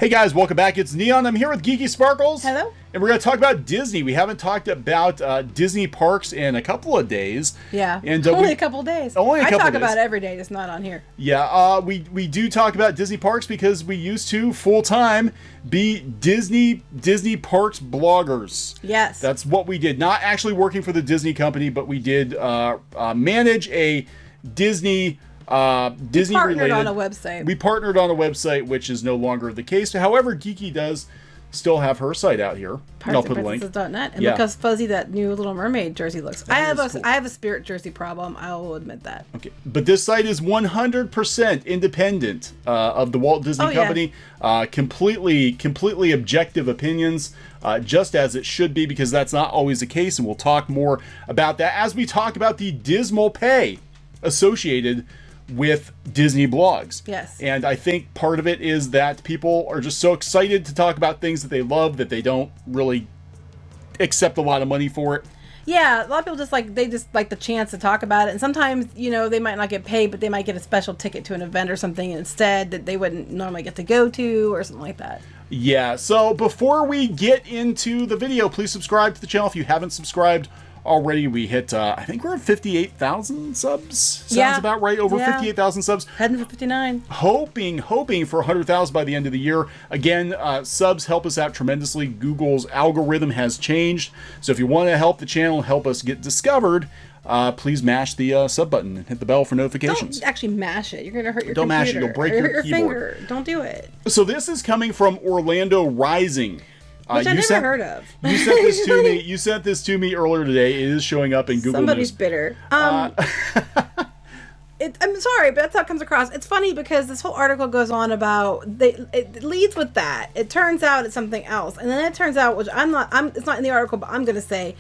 Hey guys, welcome back. It's Neon. I'm here with Geeky Sparkles. Hello. And we're going to talk about Disney. We haven't talked about Disney parks in a couple of days. Yeah, and only a couple of days. Only a couple I of talk days. about it every day, just not on here. Yeah, we do talk about Disney parks because we used to full-time be Disney parks bloggers. Yes. That's what we did. Not actually working for the Disney company, but we did manage a Disney Disney related. On a website. We partnered on a website, which is no longer the case. However, Geeky does still have her site out here. And I'll put a link. Princesses.net. And look how fuzzy that new Little Mermaid jersey looks. I have a Spirit jersey problem. I will admit that. Okay, but this site is 100% independent of the Walt Disney Company. Yeah. Completely objective opinions, just as it should be, because that's not always the case, and we'll talk more about that as we talk about the dismal pay associated with Disney blogs. Yes. And I think part of it is that people are just so excited to talk about things that they love that they don't really accept a lot of money for it. Yeah, a lot of people just like the chance to talk about it, and sometimes, you know, they might not get paid, but they might get a special ticket to an event or something instead that they wouldn't normally get to go to or something like that. Yeah, so before we get into the video, please subscribe to the channel if you haven't subscribed already. We hit, I think we're at 58,000 subs. Sounds about right. Over 58,000 subs. Heading for 59. Hoping for 100,000 by the end of the year. Again, subs help us out tremendously. Google's algorithm has changed. So if you want to help the channel, help us get discovered, please mash the sub button and hit the bell for notifications. Don't actually mash it. You're going to hurt your Don't computer. mash it. You'll break your keyboard. Finger. Don't do it. So this is coming from Orlando Rising. Which I never heard of. You sent this to me. You sent this to me earlier today. It is showing up in Google Somebody's News. bitter. I'm sorry, but that's how it comes across. It's funny because this whole article goes on about it leads with that. It turns out it's something else, and then it turns out, which it's not in the article, but I'm going to say,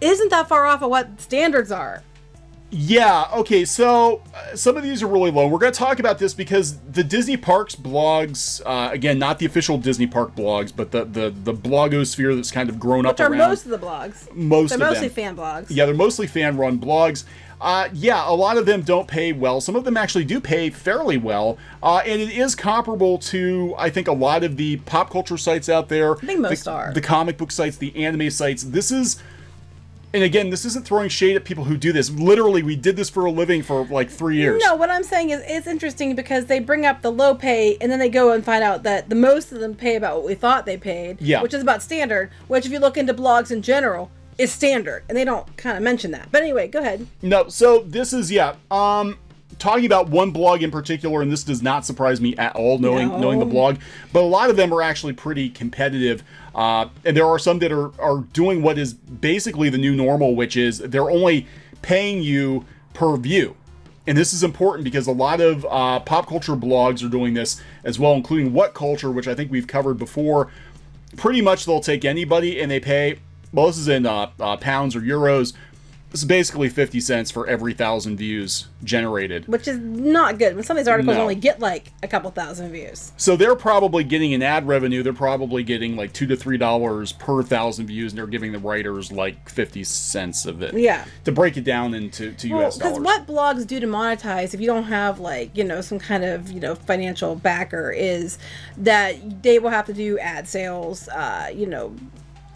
isn't that far off of what standards are. Yeah, okay, so some of these are really low. We're going to talk about this because the Disney Parks blogs, again, not the official Disney Park blogs, but the blogosphere that's kind of grown up around. Which are most of the blogs. They're mostly fan blogs. Yeah, they're mostly fan-run blogs. Yeah, a lot of them don't pay well. Some of them actually do pay fairly well. And it is comparable to, I think, a lot of the pop culture sites out there. I think most are. The comic book sites, the anime sites. This is... And again, this isn't throwing shade at people who do this. Literally, we did this for a living for like 3 years. No, what I'm saying is it's interesting because they bring up the low pay and then they go and find out that the most of them pay about what we thought they paid, which is about standard, which if you look into blogs in general is standard. And they don't kind of mention that. But anyway, go ahead. No, so this is, talking about one blog in particular, and this does not surprise me at all, knowing the blog, but a lot of them are actually pretty competitive, and there are some that are doing what is basically the new normal, which is they're only paying you per view. And this is important because a lot of pop culture blogs are doing this as well, including What Culture, which I think we've covered before. Pretty much they'll take anybody and they pay, well, this is in pounds or euros. This is basically 50 cents for every 1,000 views generated. Which is not good. When some of these articles only get like a couple thousand views. So they're probably getting an ad revenue. They're probably getting like $2 to $3 per 1,000 views, and they're giving the writers like 50 cents of it. Yeah. To break it down into US dollars. Because what blogs do to monetize, if you don't have like, you know, some kind of, you know, financial backer, is that they will have to do ad sales, you know,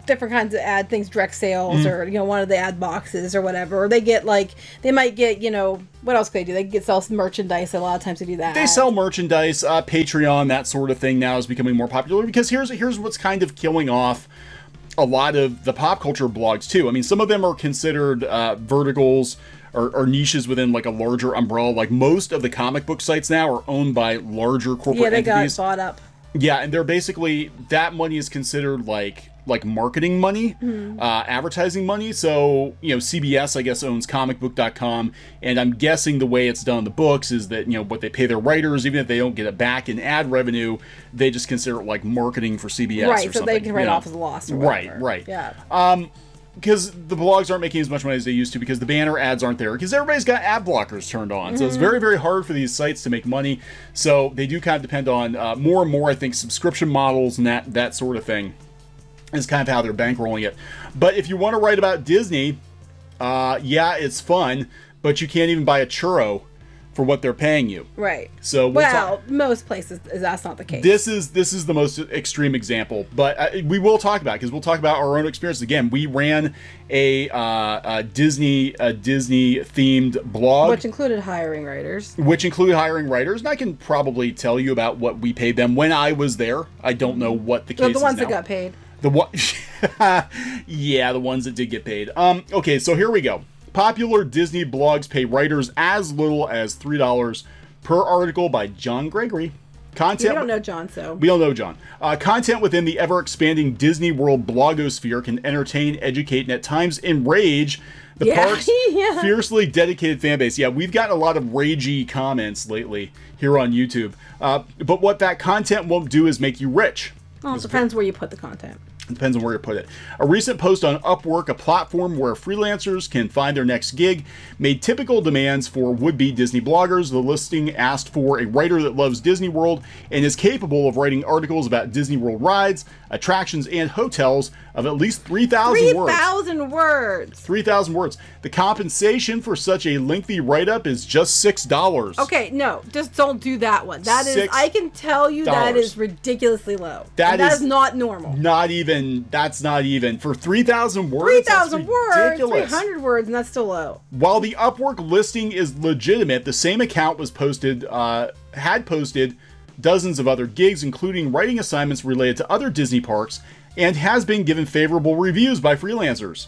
different kinds of ad things, direct sales, or, you know, one of the ad boxes or whatever. Or they get like, they might get, you know, what else could they do? They get sell some merchandise. A lot of times they do that. They sell merchandise, Patreon, that sort of thing now is becoming more popular because here's what's kind of killing off a lot of the pop culture blogs too. I mean, some of them are considered verticals or niches within like a larger umbrella. Like most of the comic book sites now are owned by larger corporate entities. Got bought up. Yeah, and they're basically, that money is considered like marketing money, advertising money. So, you know, CBS, I guess, owns comicbook.com, and I'm guessing the way it's done in the books is that, you know, what they pay their writers, even if they don't get it back in ad revenue, they just consider it like marketing for CBS or something. Right, so they can write off as a loss or whatever. Right. Yeah. Because the blogs aren't making as much money as they used to because the banner ads aren't there because everybody's got ad blockers turned on. So it's very, very hard for these sites to make money. So they do kind of depend on more and more, I think, subscription models and that sort of thing is kind of how they're bankrolling it. But if you want to write about Disney, yeah, it's fun, but you can't even buy a churro for what they're paying you. Right. So most places that's not the case. This is the most extreme example, but we will talk about it because we'll talk about our own experience. Again, we ran a Disney themed blog, which included hiring writers. And I can probably tell you about what we paid them when I was there. I don't know what the case is the ones now. that got paid. Yeah, the ones that did get paid. Okay, so here we go. Popular Disney blogs pay writers as little as $3 per article by John Gregory. Content. We don't know John, so. We don't know John. Content within the ever-expanding Disney World blogosphere can entertain, educate, and at times enrage the park's fiercely dedicated fan base. Yeah, we've gotten a lot of ragey comments lately here on YouTube. But what that content won't do is make you rich. Well, it depends where you put the content. It depends on where you put it. A recent post on Upwork, a platform where freelancers can find their next gig, made typical demands for would-be Disney bloggers. The listing asked for a writer that loves Disney World and is capable of writing articles about Disney World rides, attractions, and hotels of at least 3,000 words. 3,000 words! 3,000 words. The compensation for such a lengthy write-up is just $6. Okay, no, just don't do that one. That is, I can tell you that is ridiculously low. That is not normal. That's not even. For 3,000 words? 3,000 words, 300 words, and that's still low. While the Upwork listing is legitimate, the same account was had posted dozens of other gigs, including writing assignments related to other Disney parks, and has been given favorable reviews by freelancers.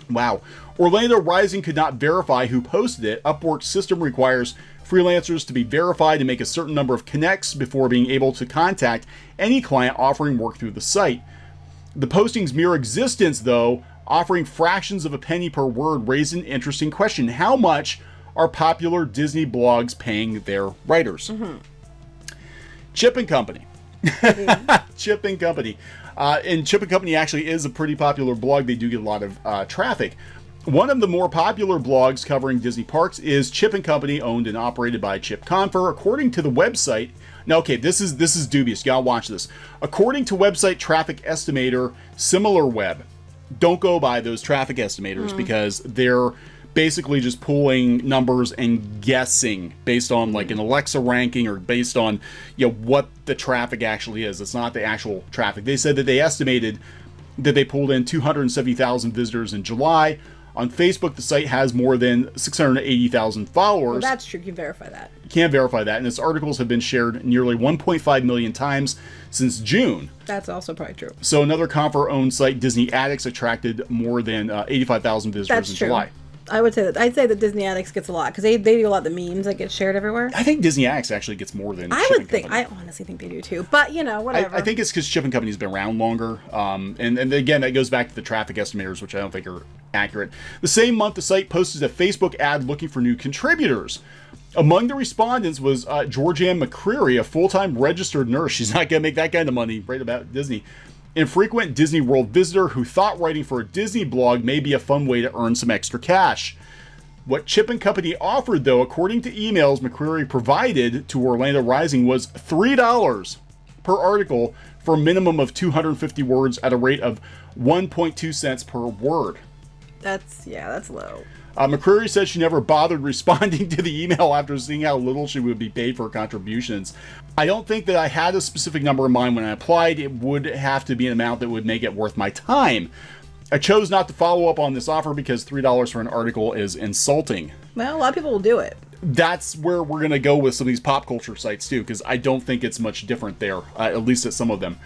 Wow. Orlando Rising could not verify who posted it. Upwork's system requires freelancers to be verified and make a certain number of connects before being able to contact any client offering work through the site. The posting's mere existence, though, offering fractions of a penny per word, raised an interesting question. How much are popular Disney blogs paying their writers? Mm-hmm. Chip and Company. Chip and Company. And Chip and Company actually is a pretty popular blog. They do get a lot of traffic. One of the more popular blogs covering Disney parks is Chip and Company, owned and operated by Chip Confer. According to the website, now okay, this is dubious. You gotta watch this. According to website traffic estimator SimilarWeb, don't go by those traffic estimators because they're basically just pulling numbers and guessing based on like an Alexa ranking or based on what the traffic actually is. It's not the actual traffic. They said that they estimated that they pulled in 270,000 visitors in July. On Facebook, the site has more than 680,000 followers. Well, that's true. You can verify that. You can verify that. And its articles have been shared nearly 1.5 million times since June. That's also probably true. So another Confer-owned site, Disney Addicts, attracted more than 85,000 visitors in July. I would say that. I'd say that Disney Addicts gets a lot because they do a lot of the memes that get shared everywhere. I think Disney Addicts actually gets more than I would think. I honestly think they do too. But whatever. I think it's because Chip and Company's been around longer. And again, that goes back to the traffic estimators, which I don't think are accurate. The same month, the site posted a Facebook ad looking for new contributors. Among the respondents was Georgianne McCreary, a full-time registered nurse. She's not going to make that kind of money right about Disney. Infrequent Disney World visitor who thought writing for a Disney blog may be a fun way to earn some extra cash. What Chip and Company offered, though, according to emails McCreary provided to Orlando Rising, was $3 per article for a minimum of 250 words at a rate of 1.2 cents per word. That's low. McCreary said she never bothered responding to the email after seeing how little she would be paid for contributions. I don't think that I had a specific number in mind when I applied. It would have to be an amount that would make it worth my time. I chose not to follow up on this offer because $3 for an article is insulting. Well, a lot of people will do it. That's where we're going to go with some of these pop culture sites too, because I don't think it's much different there, at least at some of them.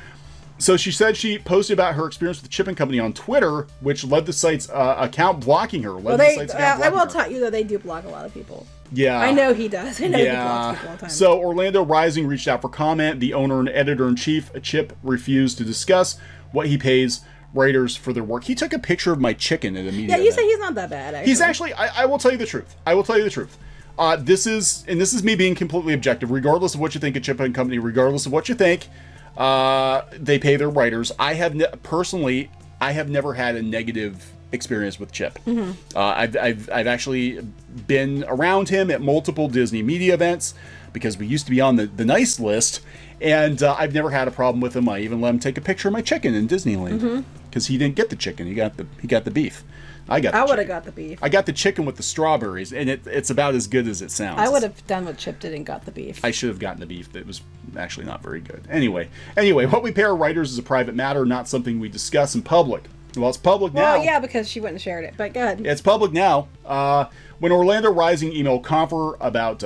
So she said she posted about her experience with Chip and Company on Twitter, which led the site's account blocking her. I will tell you that they do block a lot of people. Yeah. I know he does. I know he blocks people all the time. So Orlando Rising reached out for comment. The owner and editor-in-chief, Chip, refused to discuss what he pays writers for their work. He took a picture of my chicken at a media event. Say he's not that bad, actually. He's actually, I will tell you the truth. This is me being completely objective, regardless of what you think of Chip and Company, regardless of what you think. They pay their writers. I have never had a negative experience with Chip. Mm-hmm. I've actually been around him at multiple Disney media events because we used to be on the nice list, and I've never had a problem with him. I even let him take a picture of my chicken in Disneyland because he didn't get the chicken; he got the beef. I got. I would have got the beef. I got the chicken with the strawberries, and it's about as good as it sounds. I would have done what Chip did and got the beef. I should have gotten the beef. That was actually not very good. Anyway, what we pay our writers is a private matter, not something we discuss in public. Well, it's public now. Well, yeah, because she wouldn't have shared it. But go ahead. It's public now. When Orlando Rising emailed Confer about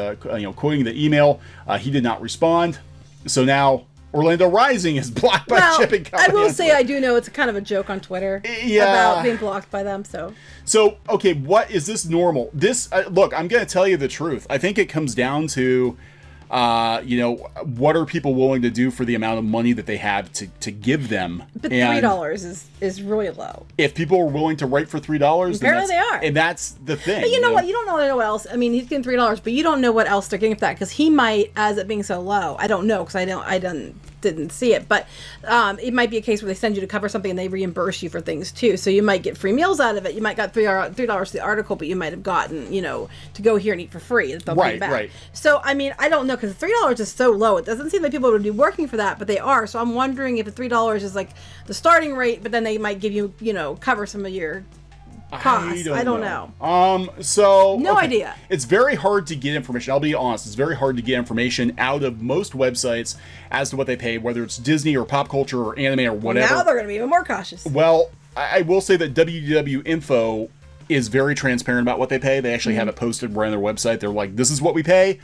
quoting the email, he did not respond. So now Orlando Rising is blocked by shipping company. I will say I do know it's kind of a joke on Twitter about being blocked by them. So okay, what is this normal? This look, I'm going to tell you the truth. I think it comes down to what are people willing to do for the amount of money that they have to give them? But $3 is really low. If people are willing to write for $3, apparently they are, and that's the thing. But you know what? You don't know what else. I mean, he's getting $3, but you don't know what else they're getting for that because he might, as it being so low. I don't know because I didn't see it, but it might be a case where they send you to cover something and they reimburse you for things too. So you might get free meals out of it. You might got $3 for the article, but you might have gotten to go here and eat for free. They'll pay you back. Right. So I mean, I don't know because $3 is so low. It doesn't seem like people would be working for that, but they are. So I'm wondering if the $3 is like the starting rate, but then they might give you cover some of your costs. I don't know. No idea. It's very hard to get information. I'll be honest. It's very hard to get information out of most websites as to what they pay, whether it's Disney or pop culture or anime or whatever. Now they're going to be even more cautious. Well, I will say that WDW Info is very transparent about what they pay. They actually have it posted right on their website. They're like, this is what we pay.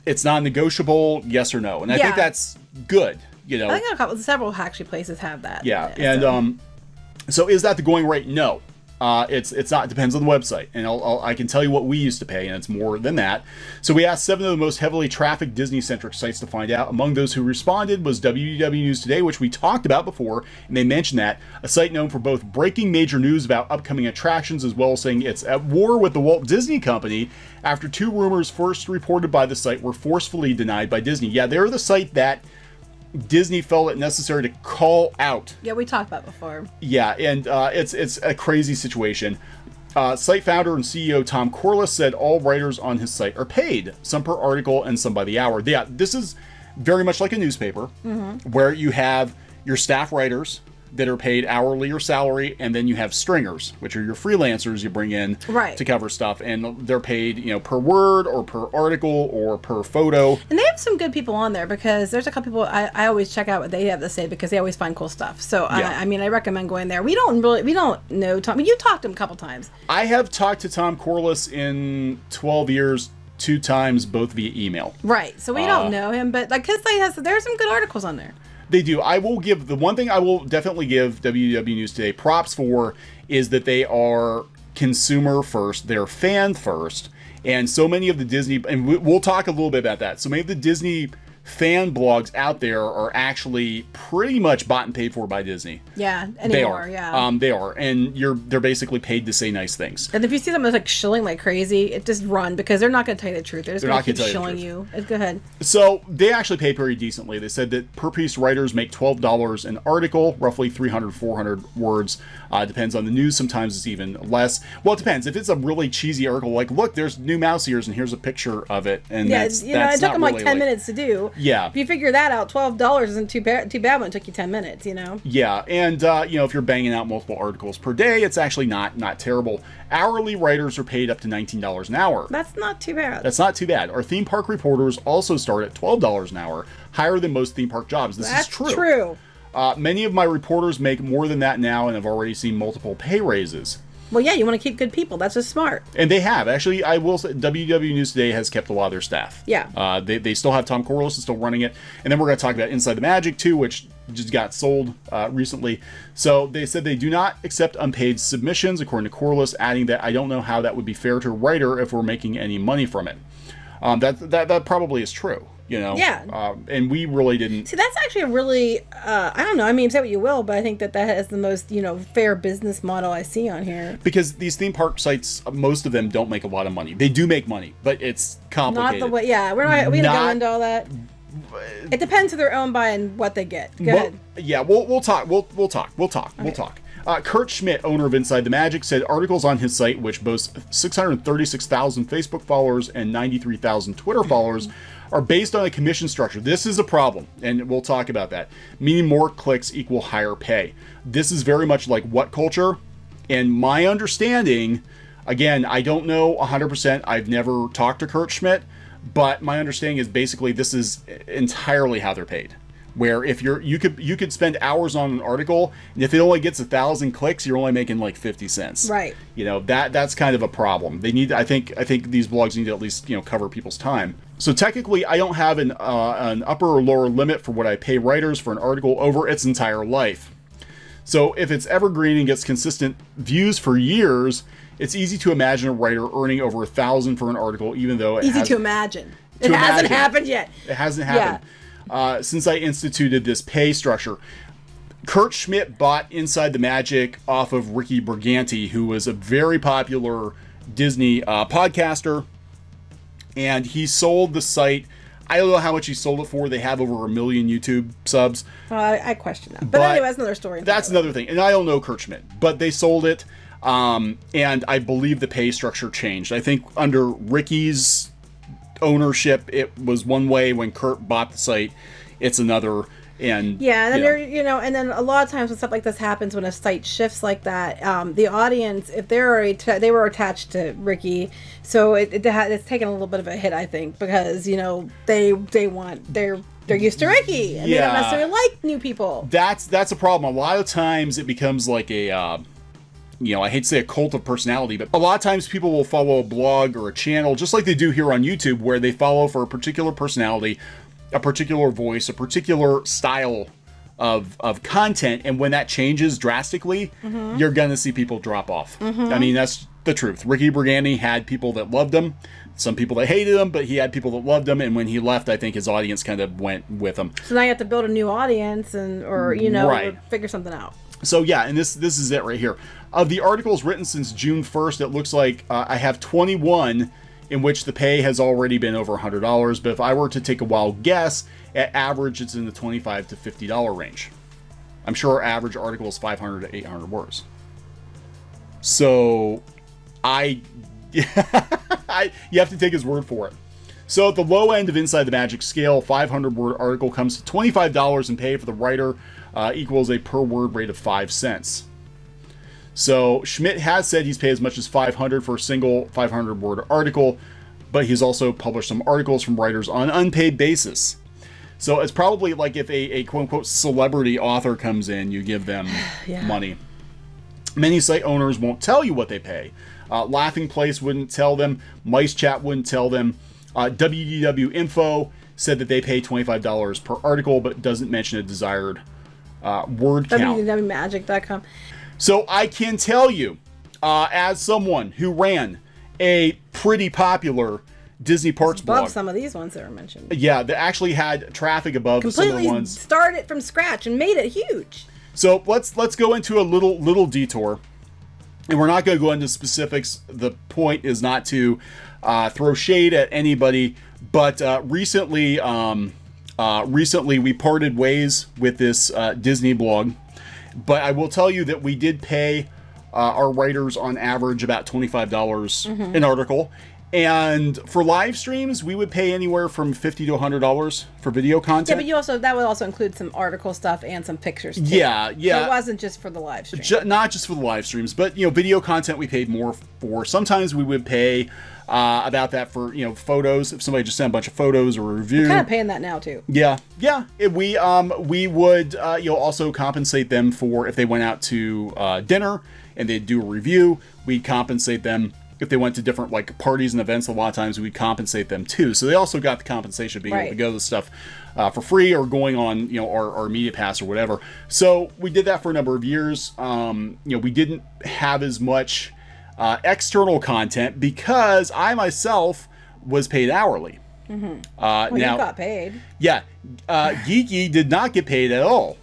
It's non-negotiable, yes or no. And I think that's good. I think several actually places have that. Yeah. And so is that the going rate? No. It's not. It depends on the website, and I can tell you what we used to pay, and it's more than that. So we asked 7 of the most heavily trafficked Disney-centric sites to find out. Among those who responded was WDW News Today, which we talked about before, and they mentioned that a site known for both breaking major news about upcoming attractions as well as saying it's at war with the Walt Disney Company after 2 rumors first reported by the site were forcefully denied by Disney. Yeah, they're the site that Disney felt it necessary to call out. Yeah, we talked about before. Yeah, and it's a crazy situation. Site founder and CEO Tom Corliss said all writers on his site are paid, some per article and some by the hour. Yeah, this is very much like a newspaper, where you have your staff writers that are paid hourly or salary, and then you have stringers, which are your freelancers you bring in to cover stuff, and they're paid, per word or per article or per photo. And they have some good people on there because there's a couple people I always check out what they have to say because they always find cool stuff. So I recommend going there. We don't know Tom. You talked to him a couple times. I have talked to Tom Corliss in 12 years. 2 times, both via email. Right. So we don't know him, but because there's some good articles on there. They do. I will give the one thing I will definitely give WDW News Today props for is that they are consumer first. They're fan first. And so many of the Disney, and we'll talk a little bit about that. So many of the Disney fan blogs out there are actually pretty much bought and paid for by Disney. Yeah, anymore. They are. They are, and they're basically paid to say nice things. And if you see them like shilling like crazy, it just run because they're not going to tell you the truth. They're just going to keep shilling you. Go ahead. So they actually pay pretty decently. They said that per piece writers make $12 an article, roughly 300, 400 words. Depends on the news. Sometimes it's even less. Well, it depends. If it's a really cheesy article, like look, there's new mouse ears, and here's a picture of it, and that's it took them like 10 minutes to do. Yeah. If you figure that out, $12 isn't too bad when it took you 10 minutes, Yeah, and if you're banging out multiple articles per day, it's actually not terrible. Hourly writers are paid up to $19 an hour. That's not too bad. That's not too bad. Our theme park reporters also start at $12 an hour, higher than most theme park jobs. This is true. Many of my reporters make more than that now and have already seen multiple pay raises. Well, yeah, you want to keep good people. That's just smart. And they have. Actually, I will say WW News Today has kept a lot of their staff. Yeah. They still have Tom Corliss is still running it. And then we're going to talk about Inside the Magic, too, which just got sold recently. So they said they do not accept unpaid submissions, according to Corliss, adding that I don't know how that would be fair to a writer if we're making any money from it. That probably is true. Yeah. And we really didn't. See, that's actually a really, I don't know. I mean, say what you will, but I think that has the most, fair business model I see on here. Because these theme park sites, most of them don't make a lot of money. They do make money, but it's complicated. Not the way, yeah. We don't go into all that. It depends who they're owned by and what they get. Go ahead. Yeah, we'll talk. We'll talk. We'll talk. Kurt Schmidt, owner of Inside the Magic, said articles on his site, which boasts 636,000 Facebook followers and 93,000 Twitter followers, are based on a commission structure. This is a problem, and we'll talk about that. Meaning more clicks equal higher pay. This is very much like What Culture. And my understanding, again, I don't know 100%. I've never talked to Kurt Schmidt, but my understanding is basically this is entirely how they're paid. Where if you could spend hours on an article, and if it only gets 1,000 clicks, you're only making like 50 cents. Right. You know, that's kind of a problem. They need, I think these blogs need to at least, you know, cover people's time. So technically, I don't have an upper or lower limit for what I pay writers for an article over its entire life. So if it's evergreen and gets consistent views for years, it's easy to imagine a writer earning over 1,000 for an article, even though it to imagine. It hasn't happened yet. It hasn't happened. Yeah. Since I instituted this pay structure. Kurt Schmidt bought Inside the Magic off of Ricky Briganti, who was a very popular Disney podcaster, and he sold the site. I don't know how much he sold it for. They have over 1 million YouTube subs. I question that. But anyway, that's another story. That's another thing. And I don't know Kurt Schmidt, but they sold it, and I believe the pay structure changed. I think under Ricky's ownership, it was one way. When Kurt bought the site, it's another. And yeah, and then and then a lot of times when stuff like this happens, when a site shifts like that, the audience, if they were attached to Ricky, so it's taken a little bit of a hit, I think, because they're used to Ricky, and they don't necessarily like new people. That's a problem. A lot of times it becomes like a I hate to say a cult of personality, but a lot of times people will follow a blog or a channel, just like they do here on YouTube, where they follow for a particular personality, a particular voice, a particular style of content, and when that changes drastically, you're gonna see people drop off. I mean, that's the truth. Ricky Briganti had people that loved him, some people that hated him, but he had people that loved him, and when he left, I think his audience kind of went with him. So now you have to build a new audience, or figure something out. So yeah, and this is it right here. Of the articles written since June 1st, it looks like I have 21 in which the pay has already been over $100, but if I were to take a wild guess, at average it's in the $25 to $50 range. I'm sure our average article is 500 to 800 words. So you have to take his word for it. So at the low end of Inside the Magic scale, 500 word article comes to $25 in pay for the writer, equals a per word rate of 5 cents. So Schmidt has said he's paid as much as $500 for a single 500 word article, but he's also published some articles from writers on an unpaid basis. So it's probably like if a quote unquote celebrity author comes in, you give them money. Many site owners won't tell you what they pay. Laughing Place wouldn't tell them. Mice Chat wouldn't tell them. WDW Info said that they pay $25 per article, but doesn't mention a desired word count. WDWMagic.com. So I can tell you, as someone who ran a pretty popular Disney Parks blog. Above some of these ones that were mentioned. Yeah, that actually had traffic above some of the ones. Completely started from scratch and made it huge. So let's go into a little detour. And we're not going to go into specifics. The point is not to throw shade at anybody. But recently we parted ways with this Disney blog. But I will tell you that we did pay our writers on average about $25 an article. And for live streams, we would pay anywhere from $50 to $100 for video content. Yeah, but that would also include some article stuff and some pictures too. Yeah. So it wasn't just for the live stream. Not just for the live streams, but video content we paid more for. Sometimes we would pay about that for photos. If somebody just sent a bunch of photos or a review, we're kind of paying that now too. Yeah. We would also compensate them for if they went out to dinner and they'd do a review. We'd compensate them if they went to different parties and events. A lot of times we'd compensate them too. So they also got the compensation of being able to go to the stuff for free or going on our media pass or whatever. So we did that for a number of years. We didn't have as much external content because I myself was paid hourly. You got paid. Yeah. Geeky did not get paid at all.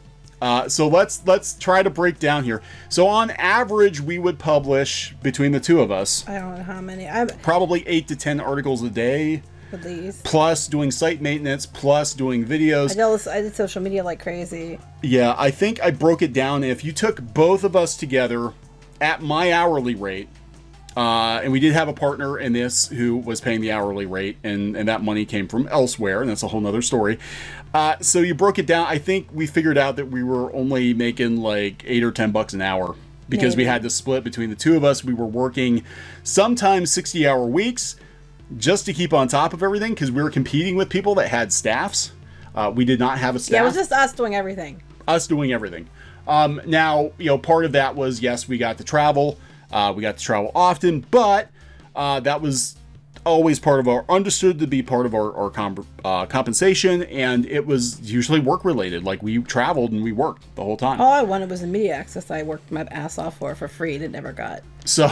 So let's try to break down here. So on average, we would publish between the two of us. I don't know how many. Probably 8 to 10 articles a day. At least. Plus doing site maintenance, plus doing videos. I did social media like crazy. Yeah, I think I broke it down. If you took both of us together at my hourly rate, and we did have a partner in this who was paying the hourly rate, and that money came from elsewhere, and that's a whole nother story. So you broke it down. I think we figured out that we were only making like $8 or $10 an hour because we Maybe. had to split between the two of us. We were working sometimes 60-hour weeks just to keep on top of everything because we were competing with people that had staffs. We did not have a staff. Yeah, it was just us doing everything. Us doing everything. Now, part of that was, yes, we got to travel. We got to travel often, but that was always understood to be part of our compensation, and it was usually work related. Like, we traveled and we worked the whole time. All I wanted was immediate access. I worked my ass off for free and it never got. So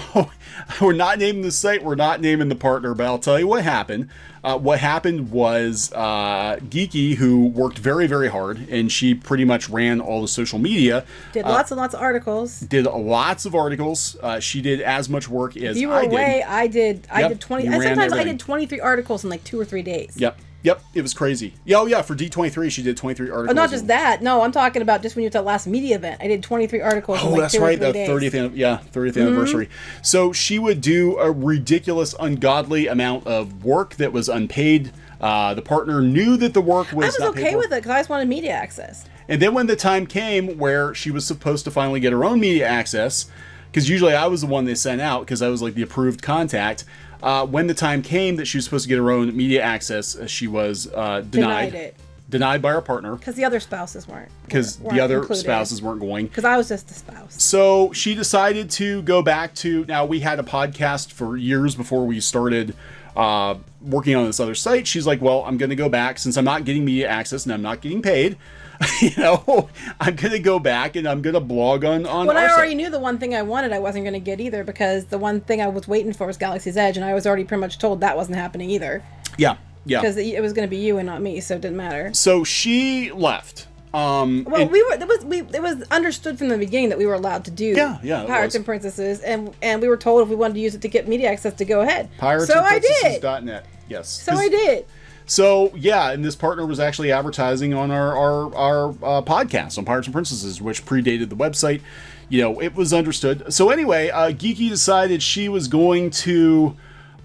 we're not naming the site, we're not naming the partner, but I'll tell you what happened. What happened was Geeky, who worked very, very hard, and she pretty much ran all the social media. Did lots and lots of articles. Did lots of articles. She did as much work as You were I did. away. I did 20. you And ran sometimes I everything. did 23 articles in like 2 or 3 days. Yep, it was crazy. Oh yeah, for D23 she did 23 articles. Oh, not just that. No, I'm talking about just when you were at that last media event. I did 23 articles in Oh, like that's 2 right, or 3 the days. 30th anniversary. So she would do a ridiculous, ungodly amount of work that was unpaid. The partner knew that the work was I was not paid okay for. with it because I just wanted media access. And then when the time came where she was supposed to finally get her own media access, because usually I was the one they sent out because I was like the approved contact. When the time came that she was supposed to get her own media access, she was Denied it. Denied by our partner Because the other spouses weren't. because the other spouses weren't going. Because I was just a spouse. So she decided to go back to, now we had a podcast for years before we started working on this other site. She's like, well, I'm going to go back since I'm not getting media access and I'm not getting paid. I'm going to go back and I'm going to blog on When our I already site. knew the one thing I wanted, I wasn't going to get either because the one thing I was waiting for was Galaxy's Edge, and I was already pretty much told that wasn't happening either. Yeah. Because it was going to be you and not me, so it didn't matter. So she left. Well, and- it was understood from the beginning that we were allowed to do Yeah, it Pirates was. and Princesses, and we were told if we wanted to use it to get media access to go ahead. Pirates so and I did. Princesses.net. Yes. So I did. So yeah, and this partner was actually advertising on our podcast on Pirates and Princesses, which predated the website. It was understood. So anyway, Geeky decided she was going to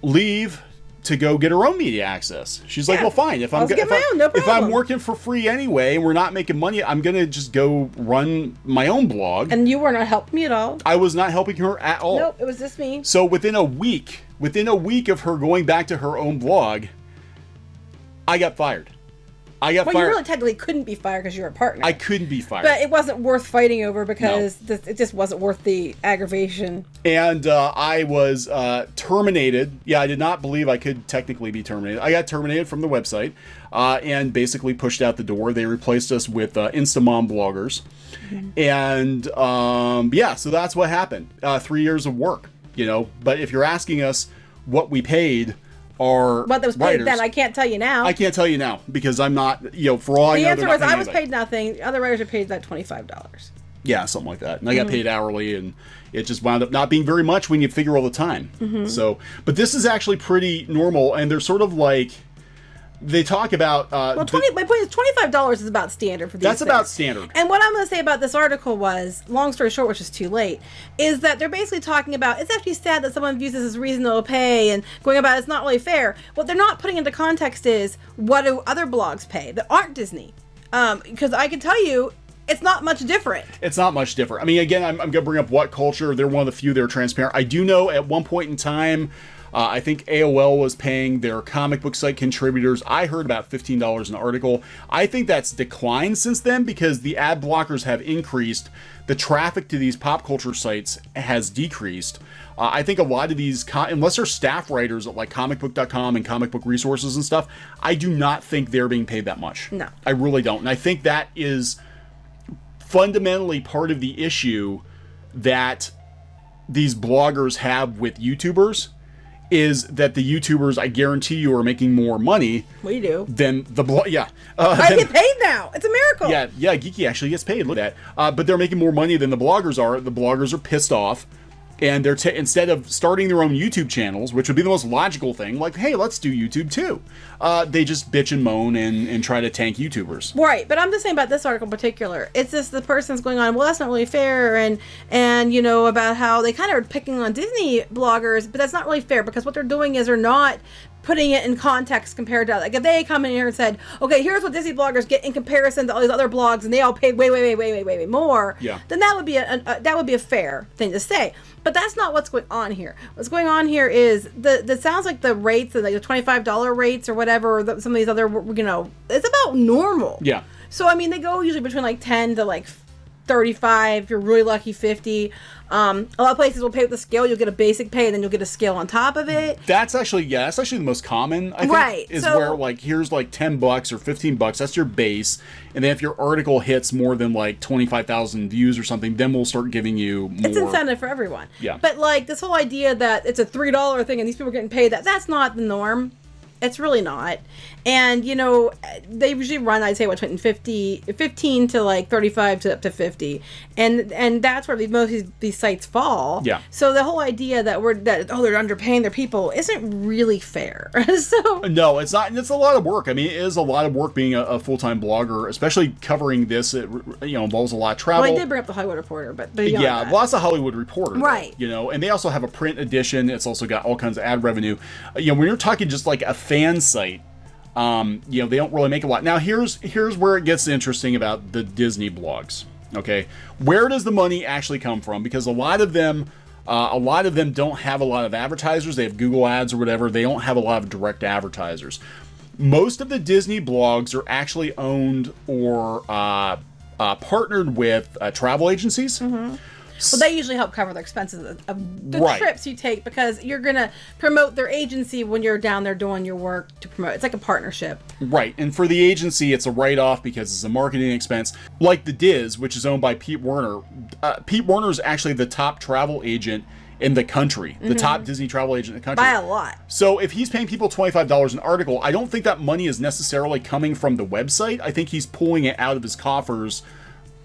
leave to go get her own media access. She's like, Yeah. well, fine. If I'm I'll get my own, no if I'm problem. working for free anyway, and we're not making money, I'm gonna just go run my own blog. And you were not helping me at all. I was not helping her at all. Nope, it was just me. So within a week of her going back to her own blog, I got fired. Well, fired. you really technically couldn't be fired because you're a partner. I couldn't be fired. But it wasn't worth fighting over because it just wasn't worth the aggravation. And I was terminated. Yeah, I did not believe I could technically be terminated. I got terminated from the website and basically pushed out the door. They replaced us with Instamom bloggers. And so that's what happened. 3 years of work, But if you're asking us what we paid our What that was paid writers, then, I can't tell you now. I can't tell you now because I'm not, for all I know, The they're answer not was paying I was anybody. paid nothing. Other writers are paid that $25. Yeah, something like that. And I got paid hourly, and it just wound up not being very much when you figure all the time. So, but this is actually pretty normal, and they're sort of like, they talk about... Well, my point is $25 is about standard for these That's things. about standard. And what I'm going to say about this article was, long story short, which is too late, is that they're basically talking about, it's actually sad that someone views this as reasonable pay and going about it's not really fair. What they're not putting into context is, what do other blogs pay that aren't Disney? Because I can tell you, it's not much different. It's not much different. I mean, again, I'm going to bring up What Culture. They're one of the few that are transparent. I do know at one point in time, I think AOL was paying their comic book site contributors, I heard, about $15 an article. I think that's declined since then because the ad blockers have increased. The traffic to these pop culture sites has decreased. I think a lot of these, unless they're staff writers at like comicbook.com and comic book resources and stuff, I do not think they're being paid that much. No. I really don't. And I think that is fundamentally part of the issue that these bloggers have with YouTubers is that the YouTubers, I guarantee you, are making more money We do. than the blog. Yeah. I get paid now. It's a miracle. Yeah, Geeky actually gets paid. Look at that. But they're making more money than the bloggers are. The bloggers are pissed off. And they're instead of starting their own YouTube channels, which would be the most logical thing, like, hey, let's do YouTube too. They just bitch and moan and try to tank YouTubers. Right, but I'm just saying about this article in particular. It's just the person's going on, well, that's not really fair, and about how they kind of are picking on Disney bloggers, but that's not really fair because what they're doing is they're not putting it in context compared to, like, if they come in here and said, okay, here's what Disney bloggers get in comparison to all these other blogs, and they all paid way more, then that would be a fair thing to say. But that's not what's going on here. What's going on here is that sounds like the rates, like the $25 rates or whatever, or some of these other, it's about normal. Yeah. So I mean, they go usually between like 10 to like 35. If you're really lucky, 50. A lot of places will pay with the scale. You'll get a basic pay, and then you'll get a scale on top of it. That's actually the most common, I think. Right. Is where, like, here's like $10 or $15. That's your base. And then if your article hits more than like 25,000 views or something, then we'll start giving you more. It's incentive for everyone. Yeah. But like this whole idea that it's a $3 thing and these people are getting paid, that's not the norm. It's really not. And, they usually run, I'd say, between 15 to like 35 to up to 50. And that's where most of these sites fall. Yeah. So the whole idea that they're underpaying their people isn't really fair. So no, it's not. And it's a lot of work. I mean, it is a lot of work being a full-time blogger, especially covering this. It involves a lot of travel. Well, I did bring up the Hollywood Reporter, but yeah, that. Lots of Hollywood Reporter. Right. And they also have a print edition. It's also got all kinds of ad revenue. When you're talking just like a fan site, they don't really make a lot. Now, here's where it gets interesting about the Disney blogs. Okay, where does the money actually come from? Because a lot of them don't have a lot of advertisers. They have Google Ads or whatever. They don't have a lot of direct advertisers. Most of the Disney blogs are actually owned or partnered with travel agencies. Mm-hmm. Well, they usually help cover the expenses of the Right. trips you take, because you're going to promote their agency when you're down there doing your work to promote. It's like a partnership. Right. And for the agency, it's a write-off because it's a marketing expense. Like the Diz, which is owned by Pete Werner. Pete Werner is actually the top travel agent in the country, the top Disney travel agent in the country. By a lot. So if he's paying people $25 an article, I don't think that money is necessarily coming from the website. I think he's pulling it out of his coffers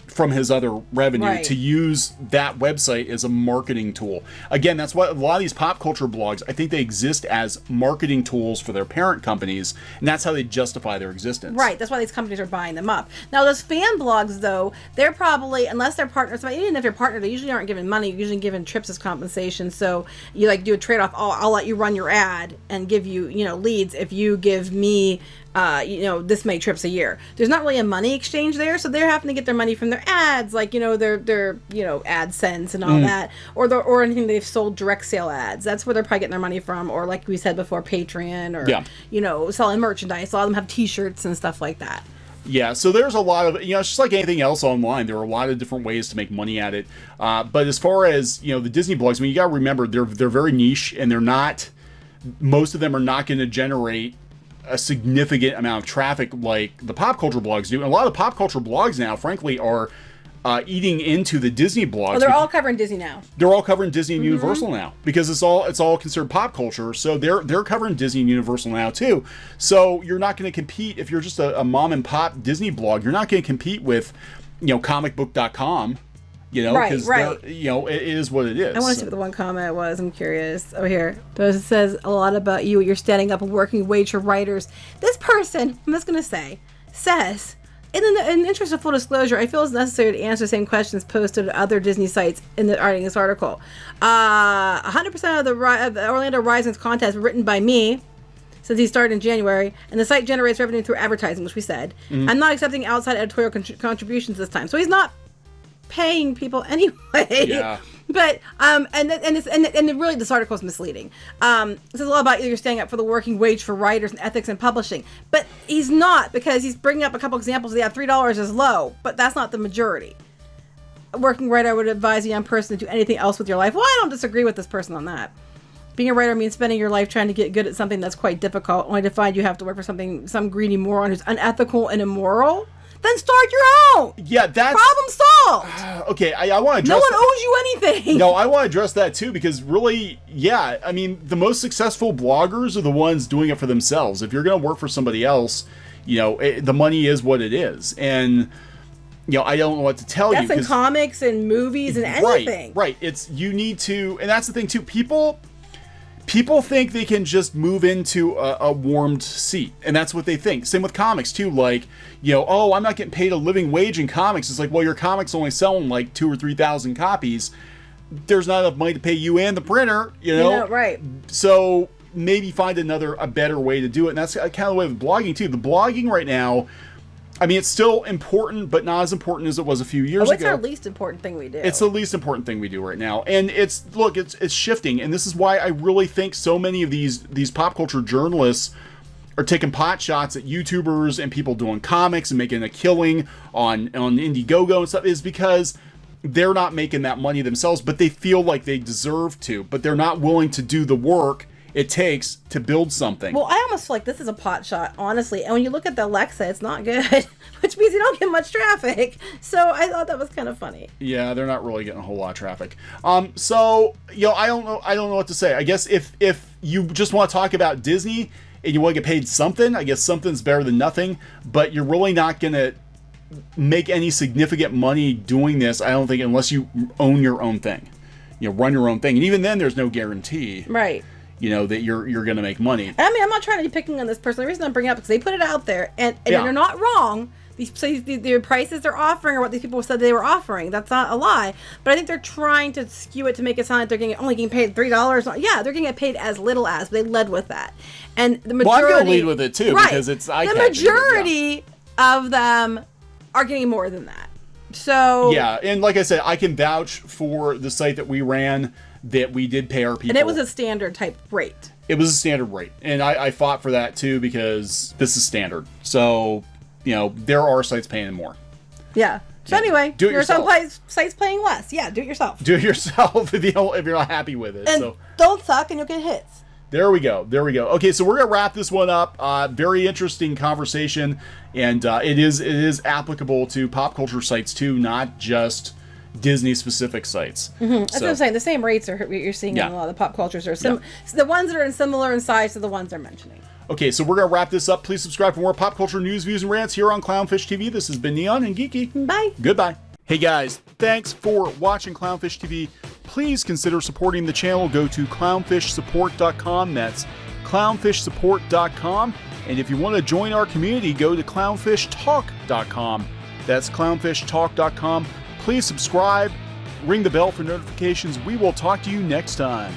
from his other revenue to use that website as a marketing tool. Again, that's what a lot of these pop culture blogs, I think they exist as marketing tools for their parent companies, and that's how they justify their existence. Right, that's why these companies are buying them up. Now, those fan blogs, though, they're probably, unless they're partners, even if they're partnered, they usually aren't given money, you're usually given trips as compensation. So you like do a trade-off. I'll let you run your ad and give you, leads if you give me this many trips a year. There's not really a money exchange there, so they're having to get their money from their ads, like their AdSense and all that, or anything they've sold direct sale ads. That's where they're probably getting their money from, or like we said before, Patreon, or selling merchandise. A lot of them have T-shirts and stuff like that. Yeah, so there's a lot of, it's just like anything else online. There are a lot of different ways to make money at it. But as far as, the Disney blogs, you got to remember, they're very niche, and most of them are not going to generate a significant amount of traffic like the pop culture blogs do. And a lot of pop culture blogs now, frankly, are eating into the Disney blogs. Oh, they're all covering Disney now. They're all covering Disney and Universal now, because it's all considered pop culture. So they're covering Disney and Universal now too. So you're not going to compete if you're just a mom and pop Disney blog. You're not going to compete with comicbook.com. Right. It is what it is. I want to see what the one comment was. I'm curious. Oh, here. It says a lot about you. You're standing up and working wage for writers. This person, I'm just going to say, says, in the interest of full disclosure, I feel it's necessary to answer the same questions posted at other Disney sites in writing this article. 100% of the Orlando Rising's content is written by me, since he started in January, and the site generates revenue through advertising, which we said. I'm not accepting outside editorial contributions this time. So he's not paying people anyway. Yeah. But really this article is misleading. It says a lot about you're standing up for the working wage for writers and ethics in publishing. But he's not, because he's bringing up a couple examples. Yeah, $3 is low, but that's not the majority. A working writer would advise a young person to do anything else with your life. Well, I don't disagree with this person on that. Being a writer means spending your life trying to get good at something that's quite difficult, only to find you have to work for some greedy moron who's unethical and immoral. Then start your own. Yeah, that's... Problem solved. Okay, I want to address... No one owes you anything. No, I want to address that too, because really, yeah, I mean, the most successful bloggers are the ones doing it for themselves. If you're going to work for somebody else, the money is what it is. And, I don't know what to tell you. That's in comics and movies and anything. Right. You need to... And that's the thing too. People think they can just move into a warmed seat, and that's what they think. Same with comics too. Like, I'm not getting paid a living wage in comics. It's like, well, your comic's only selling like 2,000 or 3,000 copies. There's not enough money to pay you and the printer, Right. So maybe find a better way to do it. And that's kind of the way with blogging too. The blogging right now, I mean, it's still important, but not as important as it was a few years ago. It's our least important thing we do. It's the least important thing we do right now. And it's shifting. And this is why I really think so many of these pop culture journalists are taking pot shots at YouTubers and people doing comics and making a killing on Indiegogo and stuff, is because they're not making that money themselves, but they feel like they deserve to, but they're not willing to do the work it takes to build something. Well, I almost feel like this is a pot shot, honestly. And when you look at the Alexa, it's not good, which means you don't get much traffic. So I thought that was kind of funny. Yeah, they're not really getting a whole lot of traffic. So, I don't know what to say. I guess if you just want to talk about Disney and you want to get paid something, I guess something's better than nothing, but you're really not going to make any significant money doing this, I don't think, unless you own your own thing. Run your own thing. And even then, there's no guarantee. Right. That you're going to make money. I mean, I'm not trying to be picking on this person. The reason I'm bringing it up is because they put it out there, and they're not wrong. The prices they're offering are what these people said they were offering. That's not a lie. But I think they're trying to skew it to make it sound like they're only getting paid $3. Yeah, they're getting paid as little as. But they led with that. And the majority... Well, I'm going to lead with it, too, because it's eye-catching. The majority of them are getting more than that. So... Yeah, and like I said, I can vouch for the site that we ran, that we did pay our people. And it was a standard type rate. It was a standard rate. And I fought for that too, because this is standard. So, there are sites paying more. Yeah. So anyway, do it yourself. Some sites paying less. Yeah, do it yourself. Do it yourself if you're not happy with it. And don't suck and you'll get hits. There we go. Okay, so we're going to wrap this one up. Very interesting conversation. And it is applicable to pop culture sites too, not just Disney specific sites. Mm-hmm. That's what I'm saying. The same rates are what you're seeing in a lot of the pop cultures are the ones that are similar in size to the ones they're mentioning. Okay, so we're gonna wrap this up. Please subscribe for more pop culture news, views, and rants here on Clownfish TV. This has been Neon and Geeky. Bye. Goodbye. Hey guys, thanks for watching Clownfish TV. Please consider supporting the channel. Go to clownfishsupport.com. That's clownfishsupport.com. And if you want to join our community, go to clownfishtalk.com. That's clownfishtalk.com. Please subscribe, ring the bell for notifications. We will talk to you next time.